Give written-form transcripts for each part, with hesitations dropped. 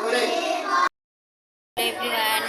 Everyone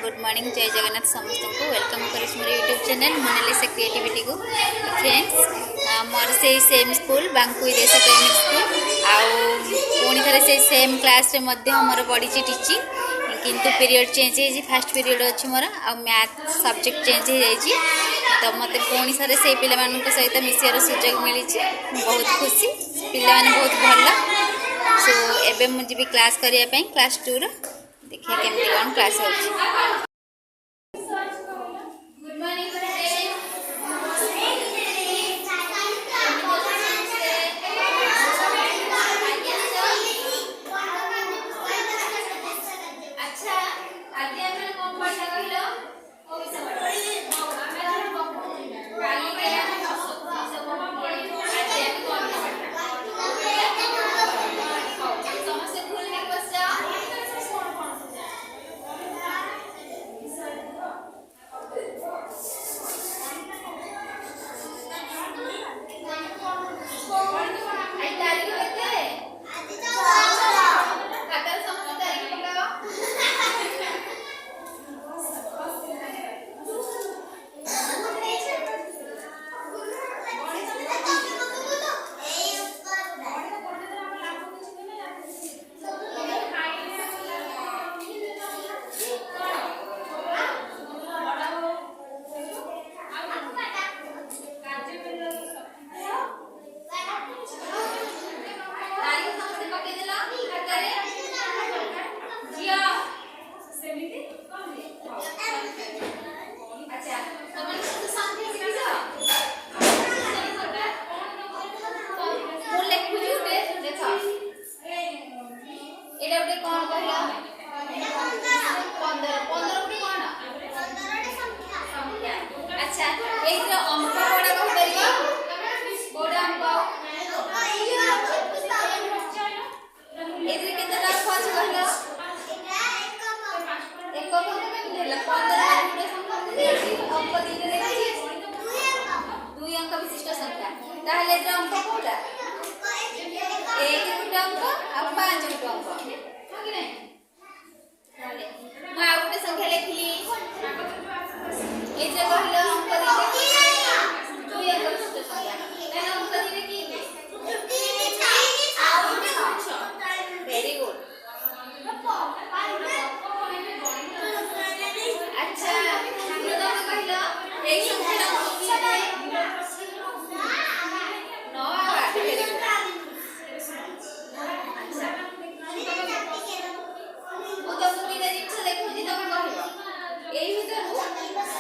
good morning जय जगन्नाथ समस्त को वेलकम कर मोर यूट्यूब चैनल मोनालिसा क्रिएटिविटी को फ्रेंड्स मोर से सेम स्कूल बांकुई देश प्रेमिक स्कूल आनी थे से सेम क्लास रे मोर पड़ी टीचिंग किंतु पीरियड चेंज हो फास्ट पीरियड अच्छी मोर आ मैथ सब्जेक्ट चेंज हो जाए तो मत पुणी थे से पिला सहित मिसार सुजोग मिली बहुत खुशी पिला बहुत भल सो एवं मुझे क्लास करने क्लास 2 देखिए केमती कौन क्लास हो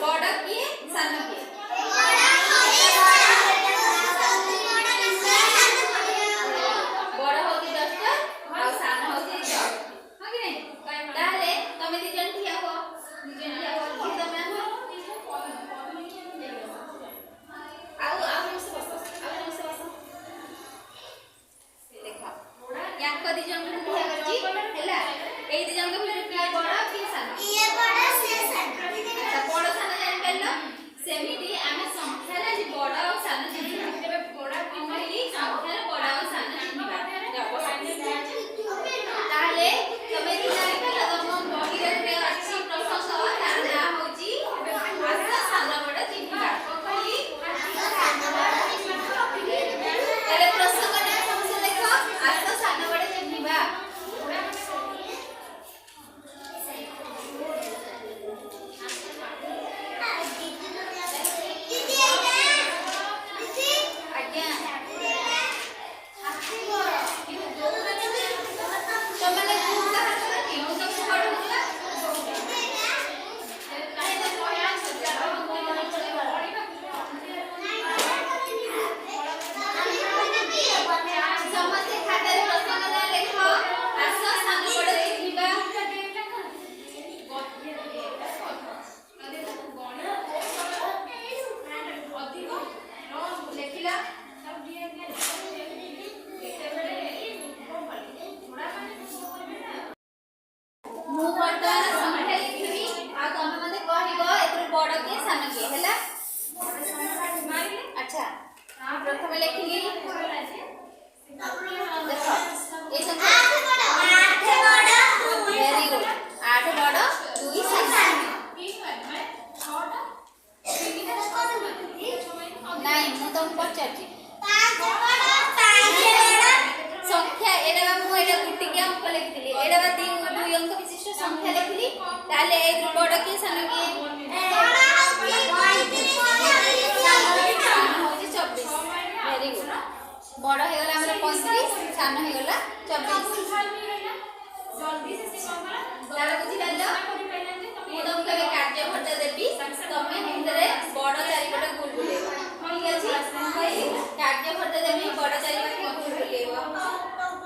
बड़ किए सान किए संख्या लिखली ताले ए बड़ के सान के 24 वेरी गुड बड़ हो गला हमर 35 सान हो गला 24 जल्दी से ताले बुझी पालो मु तुमके कार्य भट्टा देबी तमे हिंदरे बड़ चारिपटे गुल बुलेबो ठीक अछि कार्य भट्टा देबी बड़ चारिपटे गुल बुलेबो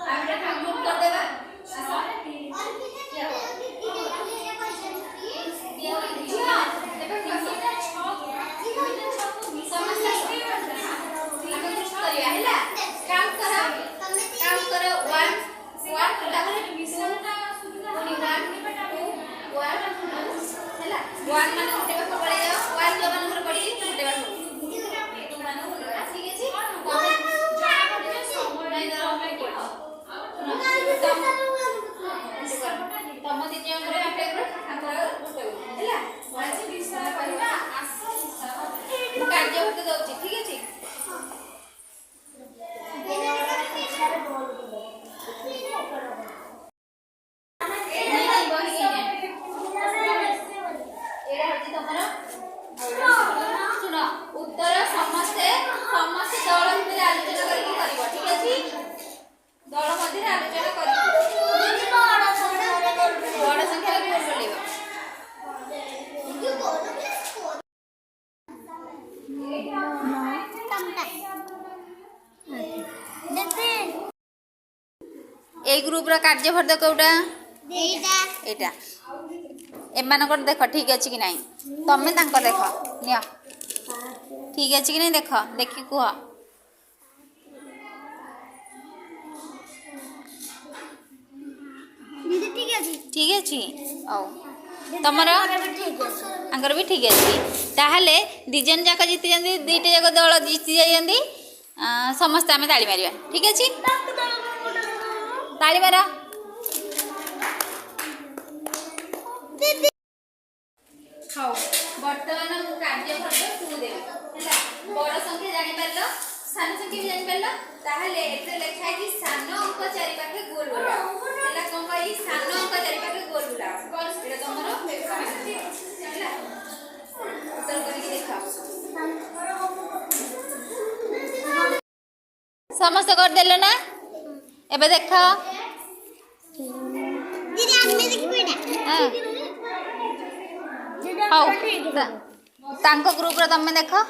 हमरा कंप्लीट कर देबा वन मान उठे बार पड़े जाओ वन जो मान पर पड़ी उठे बार तू मान उठे ठीक है जी जाना पड़े समय नहीं दरो में पड़ो तम दिन जन रे अप्लाई कर हमरा उठे हैला आज विषय करबा आसो कार्य होते दउची ठीक है जी उत्तर समस्ते समस्त दल भितर आलोचना करके करबो ठीक अछि दल मध्ये आलोचना करबो बड़ संख्या के बोलेबो ए ग्रुप रा कार्य भर दे कोटा एटा एमानकर देख ठीक अछि कि नाही तमे तांकर देख निया ठीक अछि कि नहीं देख देखि कुह दीदी ठीक अछि औ तमरा अंगर भी ठीक अछि ताहले दिजन जाका जीति जंदी दुईटे जाक दल जीति जंदी समस्त आमे ताली मारिबा ठीक अछि ताली मारा दीदी हाउ वर्तमान मु कार्य भर तू देबी हैला बड़ संख्या जानि परलो सान संख्या भी जानि परलो ताहले एते लेखा कि सान अंक चारि पाखे गोल बोला हैला कोन कहि सान अंक चारि पाखे गोल बोला कोन एटा तमरो हैला उत्तर करिके देखा समस्त कर देलो ना एबे देखा दीदी आमे देखबे ना हां हाउ तांको ग्रुप रे तमे देखो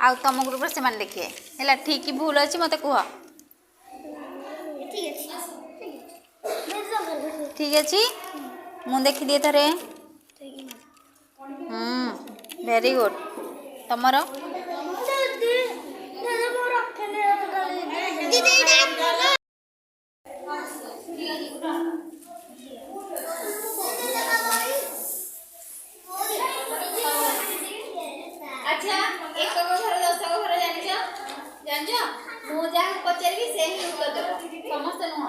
आ तम ग्रुप रे सेमान देखिए हैला ठीक की भूल अछि मते कुह ठीक अछि मु देखि दिए थरे वेरी गुड तमरो अच्छा एक को घर 10 को घर जानजो मु जा पचरबी से ही उत्तर देबो समस्त न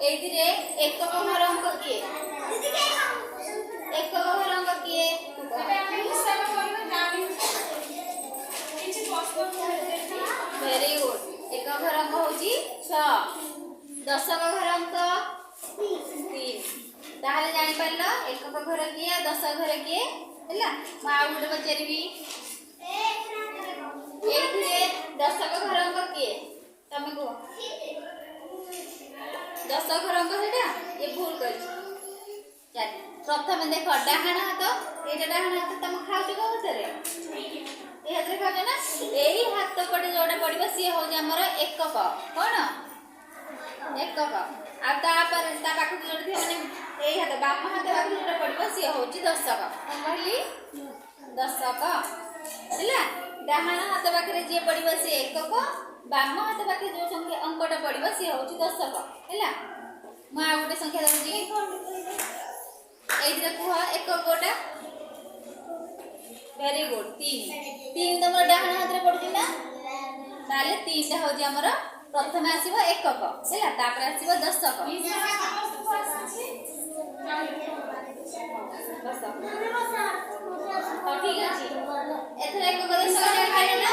एई दिरे एक को घर अंक किए एक को घर अंक किए वेरी गुड एक घर अंक होची 6 10 को घर अंक 3 ताहले जानि परलो एक को घर किए 10 घर किए हैला मा गुड पचरबी एई दिरे 10 को घर अंक किए तमे को 10 घर अंक हेटा ये भूल कर चल प्रथम देखो डाहाण हाथ एटा डाहाण हाथ तम खाउ को हतरे ए हाथ खाउ ना एही हाथ पटे जोडा पड़िबो सी हो जे हमर एकक कोन एकक आ ता पर ता पाखु जोडी थी माने एही हाथ बाम हाथ पाखु जोडा पड़िबो सी होची दशक कोन कहली दशक हैला डाहाण हाथ पाखरे जे पड़िबो सी एकक बाम हाथ पाखे जो संख्या अंकटा पड़िबो सी होची दशक हैला मा गोटे संख्या दउजी एइदरे कुह एक गोटा वेरी गुड 3 तमर डाहाण हाथ रे पडुची ना ताले 3 टा होजी हमर प्रथम आसीबो एकक हैला तापर आसीबो दशक तो ठीक अछि एथरे एक दशक जानि पारे ना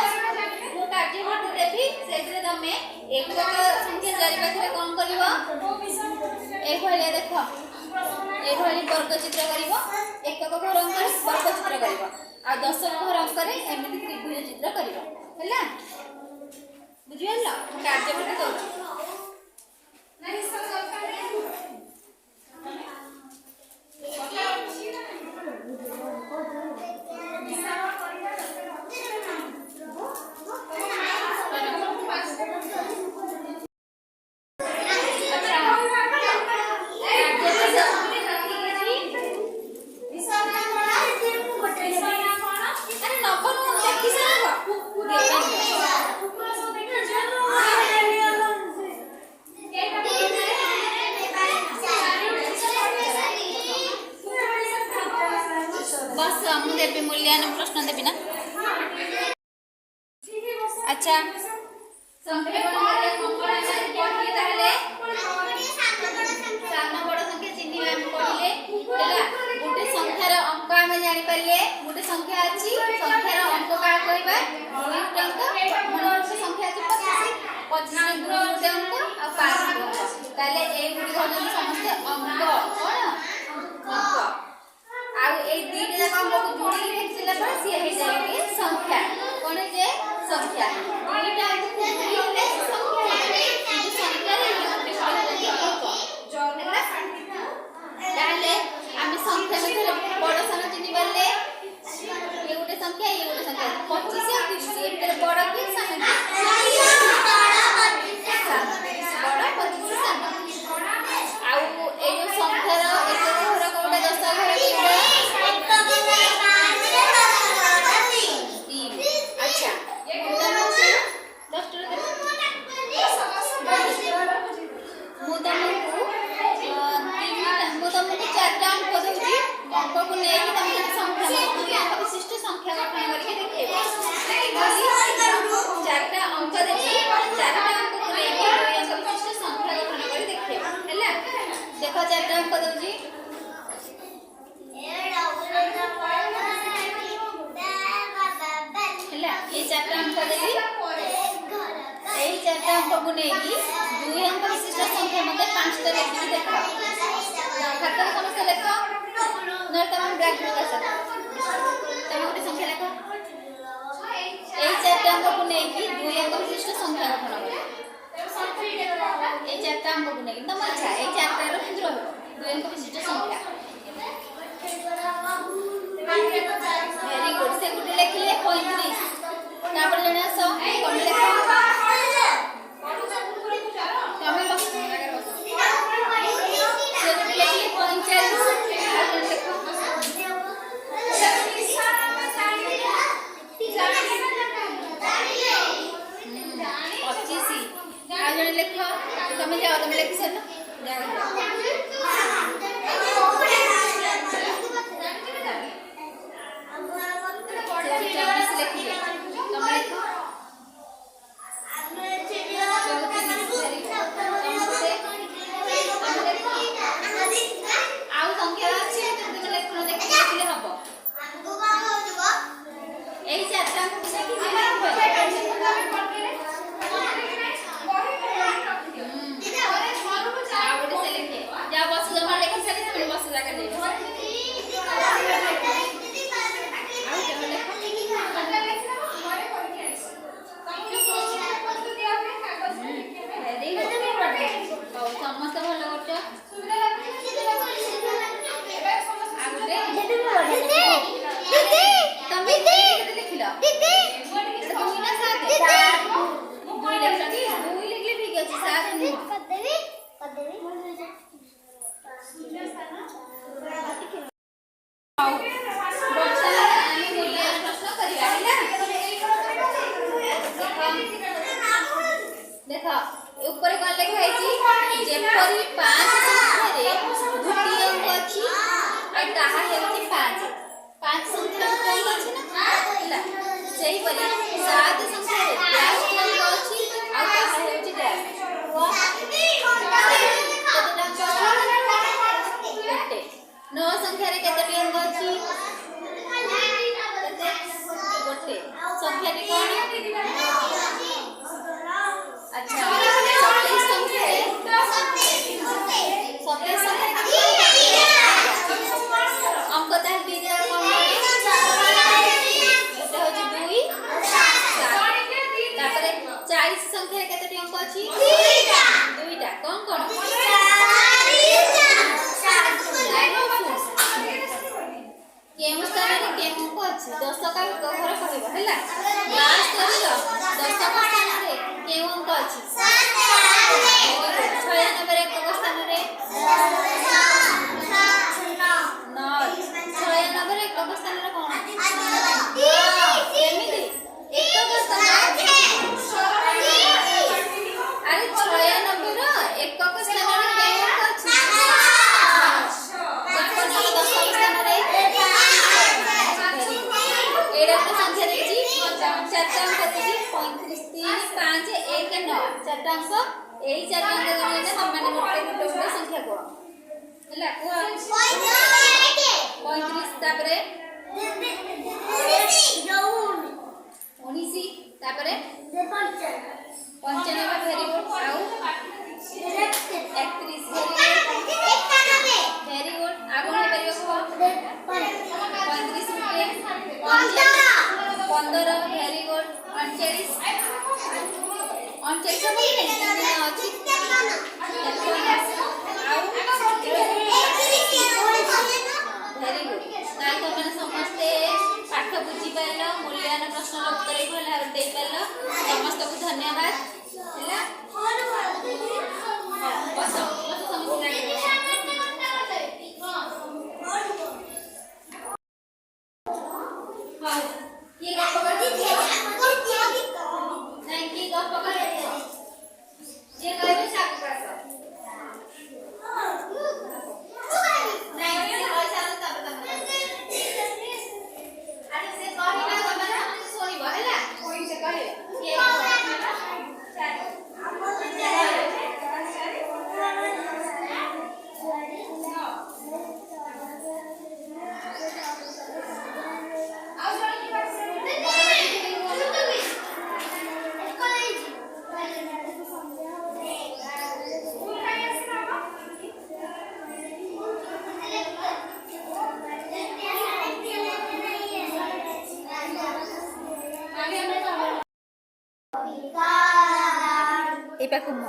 मु कार्य करते देबी सेथरे तमे एकक संख्या चारि पाखरे कोन करिवो ए भलिया देखो ए भली वर्ग चित्र करिवो एकक को रंग करे वर्ग चित्र करिवो आ दशक को रंग करे एमिति त्रिभुज चित्र करिवो हैला बुझियला कार्य करते दो बस हम देवी मूल्यांकन प्रश्न देवी ना अच्छा संख्या सामना बड़ संख्या चिन्ह हम पढ़िले हैला गोटे संख्यार अंक हम जानि पाले गोटे संख्या अछि संख्यार अंक का कहबा दुई अंक मन संख्या अछि 25 गुण अंक आ 5 अंक ताले ए गुडी होजन समस्त अंक कोन अंक आ ए दुई जक अंक को जोड़ी लिखिला पर से हे जाए संख्या कोन जे संख्या दुईटा अंक को जोड़ी ले संख्या जे संख्या रे ताले आम संख्या में बड़ सान चिन्ह पारे ये गोटे संख्या 25 और 30 ये भीतर बड़ कि सान बड़ 25 सान आउ ए जो संख्यार एक घर कोटा 10 घर अच्छा तुमको चारटा अंक दूची अंक को लेके तुम संख्या दुई अंक विशिष्ट संख्या गठन करके देखिए चारटा अंक देची चारटा अंक को लेके दुई अंक विशिष्ट संख्या गठन करके देखिए हैला देखो चारटा अंक दूची हैला ये चारटा अंक देची एही चारटा अंक को लेके दुई अंक विशिष्ट संख्या मते 5टा लेखि देखो खाता समस्या लेखो न तमाम ब्लैक बोर्ड कर तमे गोटे संख्या लेखो एही चारटा अंक को लेके दुई अंक विशिष्ट संख्या गठन करो एही चारटा अंक को लेके तम अच्छा एही चारटा रो केंद्र हो दुई अंक विशिष्ट संख्या वेरी गुड से गुड लेखिले 35 तापर जने आसो कोन लेखो तमे बस लेख तुम जाओ तुम लिख सर देखा ऊपर कौन लिखा है जेपरी 5 संख्या रे द्वितीय अंक अछि आ ताहा हेउछि 5 संख्या कोन अछि ना हैला सेही परी 7 संख्या रे डैश अंक अछि आ ताहा हेउछि डैश केते 9 संख्या रे केते अंक अछि गोटे संख्या रे कोन अच्छा चारटा अंक एई चार अंक गणना तम माने गोटे गोटे संख्या को हला को 35 तापरे 19 तापरे 95 वेरी गुड आउ 31 वेरी गुड आगो ने परियो को 35 15 वेरी गुड 39 39 सब नहीं अछि वेरी गुड ताल तो मैंने समस्ते पाठ बुझी पाइल मूल्यांकन प्रश्न उत्तर भल भाव दे पाइल समस्त को धन्यवाद हैला बस बस समस्त हां ये गप पकड़ नहीं की गप पकड़ ये कहबे सात क्लास Ipaku mo.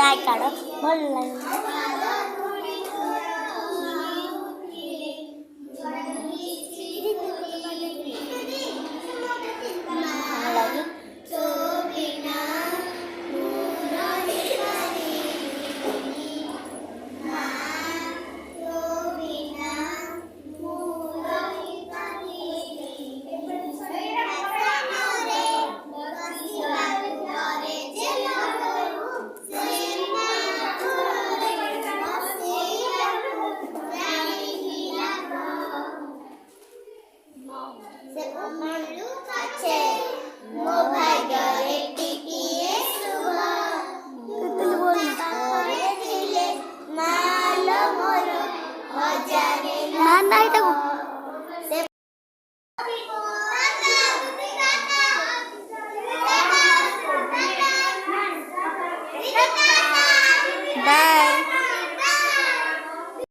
आई काढ़ भल लगे बाय।